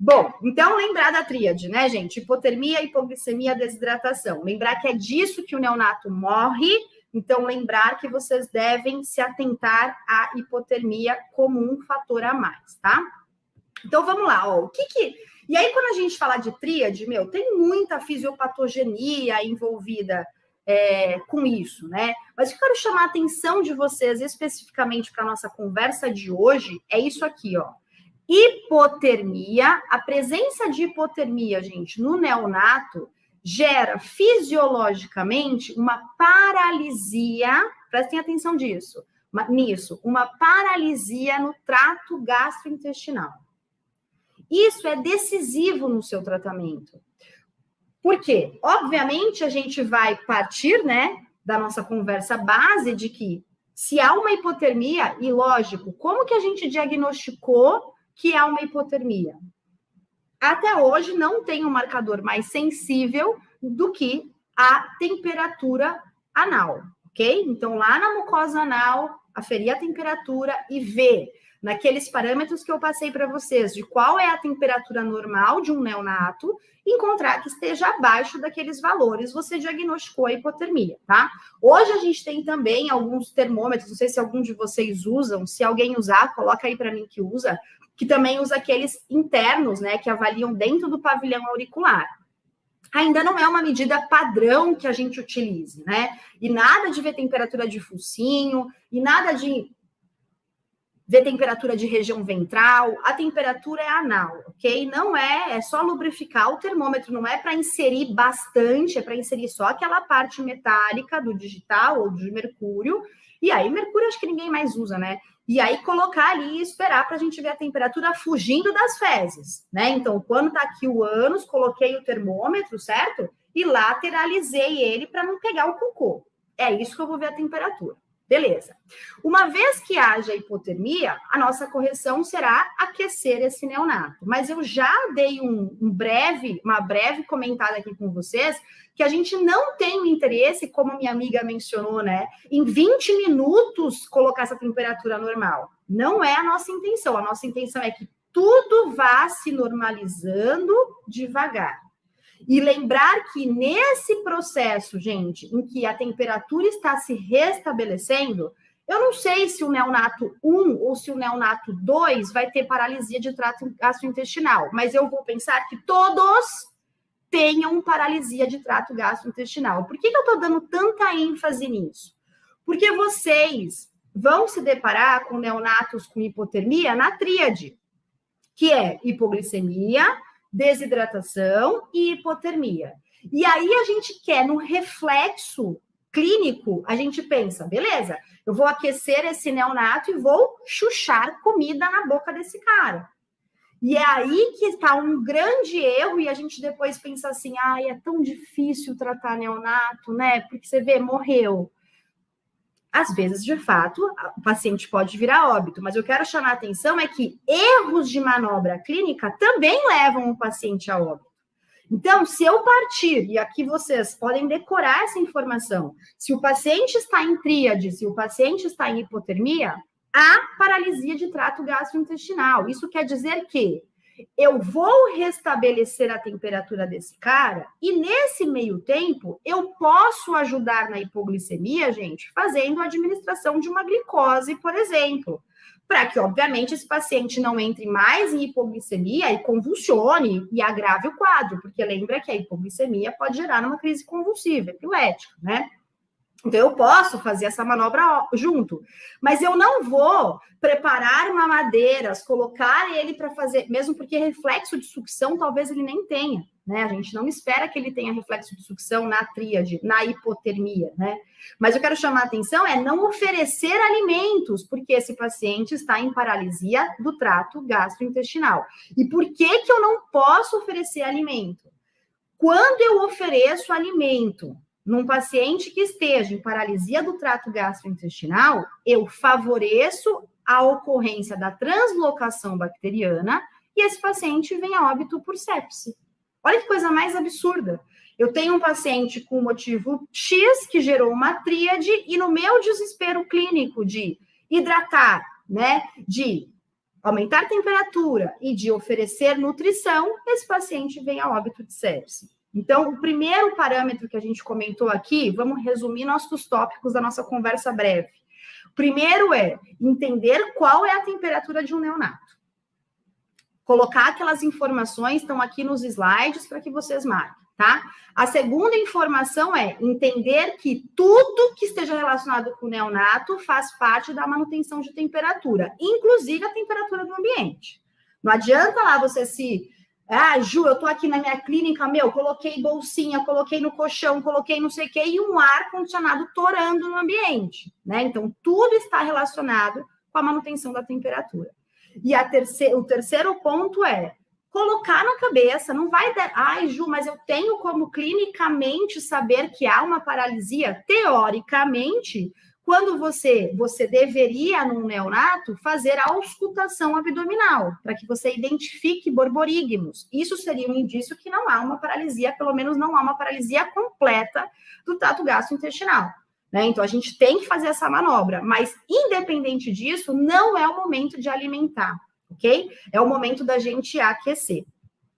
Bom, então lembrar da tríade, né, gente? Hipotermia, hipoglicemia, desidratação. Lembrar que é disso que o neonato morre. Então, lembrar que vocês devem se atentar à hipotermia como um fator a mais, tá? Então, vamos lá, ó. E aí, quando a gente fala de tríade, tem muita fisiopatogenia envolvida com isso, né? Mas eu quero chamar a atenção de vocês especificamente para a nossa conversa de hoje, é isso aqui, ó. Hipotermia, a presença de hipotermia, gente, no neonato, gera fisiologicamente uma paralisia, prestem atenção nisso, uma paralisia no trato gastrointestinal. Isso é decisivo no seu tratamento. Por quê? Obviamente, a gente vai partir, né, da nossa conversa base de que se há uma hipotermia, e lógico, como que a gente diagnosticou que há uma hipotermia? Até hoje não tem um marcador mais sensível do que a temperatura anal, ok? Então, lá na mucosa anal, aferir a temperatura e ver naqueles parâmetros que eu passei para vocês de qual é a temperatura normal de um neonato, encontrar que esteja abaixo daqueles valores, você diagnosticou a hipotermia, tá? Hoje a gente tem também alguns termômetros, não sei se algum de vocês usam, se alguém usar, coloca aí para mim que usa, que também usa aqueles internos, né, que avaliam dentro do pavilhão auricular. Ainda não é uma medida padrão que a gente utilize, né? E nada de ver temperatura de focinho, e nada de ver temperatura de região ventral, a temperatura é anal, ok? Não é só lubrificar o termômetro, não é para inserir bastante, é para inserir só aquela parte metálica do digital ou de mercúrio, e aí mercúrio acho que ninguém mais usa, né? E aí colocar ali e esperar para a gente ver a temperatura fugindo das fezes, né? Então, quando tá aqui o ânus, coloquei o termômetro, certo? E lateralizei ele para não pegar o cocô. É isso que eu vou ver a temperatura. Beleza. Uma vez que haja hipotermia, a nossa correção será aquecer esse neonato. Mas eu já dei uma breve comentada aqui com vocês, que a gente não tem o interesse, como minha amiga mencionou, né, em 20 minutos colocar essa temperatura normal. Não é a nossa intenção. A nossa intenção é que tudo vá se normalizando devagar. E lembrar que nesse processo, gente, em que a temperatura está se restabelecendo, eu não sei se o neonato 1 ou se o neonato 2 vai ter paralisia de trato gastrointestinal, mas eu vou pensar que todos tenham paralisia de trato gastrointestinal. Por que eu estou dando tanta ênfase nisso? Porque vocês vão se deparar com neonatos com hipotermia na tríade, que é hipoglicemia, desidratação e hipotermia. E aí a gente quer, no reflexo clínico, a gente pensa, beleza, eu vou aquecer esse neonato e vou chuchar comida na boca desse cara. E é aí que está um grande erro, e a gente depois pensa assim, é tão difícil tratar neonato, né? Porque você vê, morreu. Às vezes, de fato, o paciente pode vir a óbito, mas eu quero chamar a atenção é que erros de manobra clínica também levam o paciente a óbito. Então, se eu partir, e aqui vocês podem decorar essa informação, se o paciente está em tríade, se o paciente está em hipotermia, há paralisia de trato gastrointestinal. Isso quer dizer que eu vou restabelecer a temperatura desse cara e, nesse meio tempo, eu posso ajudar na hipoglicemia, gente, fazendo a administração de uma glicose, por exemplo, para que, obviamente, esse paciente não entre mais em hipoglicemia e convulsione e agrave o quadro, porque lembra que a hipoglicemia pode gerar uma crise convulsiva, epilética, né? Então, eu posso fazer essa manobra junto, mas eu não vou preparar mamadeiras, colocar ele para fazer, mesmo porque reflexo de sucção talvez ele nem tenha, né? A gente não espera que ele tenha reflexo de sucção na tríade, na hipotermia, né? Mas eu quero chamar a atenção não oferecer alimentos, porque esse paciente está em paralisia do trato gastrointestinal. E por que eu não posso oferecer alimento? Quando eu ofereço alimento num paciente que esteja em paralisia do trato gastrointestinal, eu favoreço a ocorrência da translocação bacteriana e esse paciente vem a óbito por sepse. Olha que coisa mais absurda. Eu tenho um paciente com motivo X que gerou uma tríade e no meu desespero clínico de hidratar, né, de aumentar a temperatura e de oferecer nutrição, esse paciente vem a óbito de sepse. Então, o primeiro parâmetro que a gente comentou aqui, vamos resumir nossos tópicos da nossa conversa breve. O primeiro é entender qual é a temperatura de um neonato. Colocar aquelas informações, estão aqui nos slides para que vocês marquem, tá? A segunda informação é entender que tudo que esteja relacionado com o neonato faz parte da manutenção de temperatura, inclusive a temperatura do ambiente. Não adianta lá você se... Ah, Ju, eu tô aqui na minha clínica, coloquei bolsinha, coloquei no colchão, coloquei não sei o quê, e um ar-condicionado torando no ambiente, né? Então, tudo está relacionado com a manutenção da temperatura. E o terceiro ponto é colocar na cabeça, não vai dar, ai, Ju, mas eu tenho como clinicamente saber que há uma paralisia? Teoricamente, quando você deveria, num neonato, fazer a auscultação abdominal, para que você identifique borborigmos. Isso seria um indício que não há uma paralisia, pelo menos não há uma paralisia completa do trato gastrointestinal. Né? Então, a gente tem que fazer essa manobra, mas, independente disso, não é o momento de alimentar, ok? É o momento da gente aquecer.